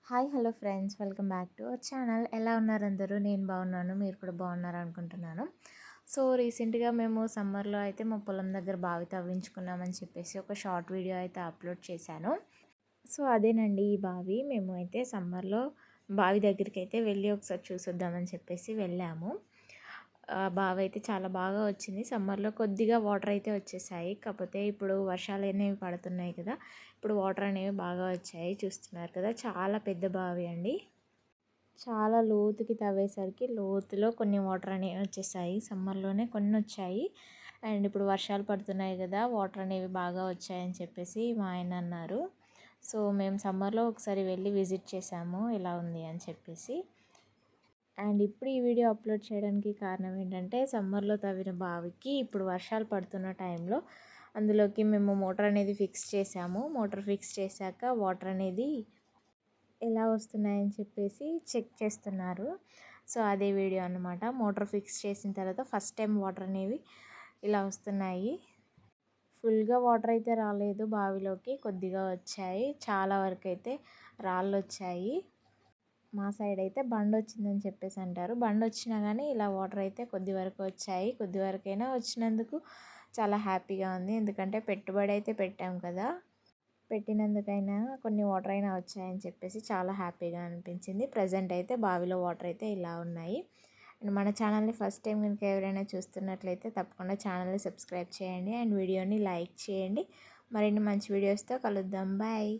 Hello friends, welcome back to our channel. ఎలా ఉన్నారు అందరూ? నేను బాగున్నాను, మీరు కూడా బాగున్నారు అనుకుంటున్నాను. సో రీసెంట్గా మేము సమ్మర్లో అయితే మా పొలం దగ్గర బావి తవ్వించుకున్నామని చెప్పేసి ఒక షార్ట్ వీడియో అయితే అప్లోడ్ చేశాను. సో అదేనండి ఈ బావి. మేము అయితే సమ్మర్లో బావి దగ్గరికి అయితే వెళ్ళి ఒకసారి చూసొద్దామని చెప్పేసి వెళ్ళాము. బావి అయితే చాలా బాగా వచ్చింది. సమ్మర్లో కొద్దిగా వాటర్ అయితే వచ్చేసాయి, కాకపోతే ఇప్పుడు వర్షాలు అనేవి పడుతున్నాయి కదా, ఇప్పుడు వాటర్ అనేవి బాగా వచ్చాయి. చూస్తున్నారు కదా, చాలా పెద్ద బావి అండి. చాలా లోతుకి తవ్వేసరికి లోతులో కొన్ని వాటర్ అనేవి వచ్చేసాయి. సమ్మర్లోనే కొన్ని వచ్చాయి, అండ్ ఇప్పుడు వర్షాలు పడుతున్నాయి కదా, వాటర్ అనేవి బాగా వచ్చాయని చెప్పేసి మా ఆయన అన్నారు. సో మేము సమ్మర్లో ఒకసారి వెళ్ళి విజిట్ చేసాము ఎలా ఉంది అని చెప్పేసి. అండ్ ఇప్పుడు ఈ వీడియో అప్లోడ్ చేయడానికి కారణం ఏంటంటే, సమ్మర్లో తవ్విన బావికి ఇప్పుడు వర్షాలు పడుతున్న టైంలో అందులోకి మేము మోటార్ అనేది ఫిక్స్ చేసాము. మోటార్ ఫిక్స్ చేశాక వాటర్ అనేది ఎలా వస్తున్నాయని చెప్పేసి చెక్ చేస్తున్నారు. సో అదే వీడియో అనమాట. మోటార్ ఫిక్స్ చేసిన తర్వాత ఫస్ట్ టైం వాటర్ అనేవి ఇలా వస్తున్నాయి. ఫుల్గా వాటర్ అయితే రాలేదు బావిలోకి, కొద్దిగా వచ్చాయి. చాలా వరకు అయితే రాళ్ళు వచ్చాయి. మా సైడ్ అయితే బండి వచ్చిందని చెప్పేసి అంటారు. బండి వచ్చినా కానీ ఇలా వాటర్ అయితే కొద్ది వరకు వచ్చాయి. కొద్ది వరకైనా వచ్చినందుకు చాలా హ్యాపీగా ఉంది, ఎందుకంటే పెట్టుబడి అయితే పెట్టాం కదా, పెట్టినందుకైనా కొన్ని వాటర్ అయినా వచ్చాయని చెప్పేసి చాలా హ్యాపీగా అనిపించింది. ప్రజెంట్ అయితే బావిలో వాటర్ అయితే ఇలా ఉన్నాయి. అండ్ మన ఛానల్ని ఫస్ట్ టైం కనుక ఎవరైనా చూస్తున్నట్లయితే తప్పకుండా ఛానల్ని సబ్స్క్రైబ్ చేయండి అండ్ వీడియోని లైక్ చేయండి. మరిన్ని మంచి వీడియోస్తో కలుద్దాం. బాయ్.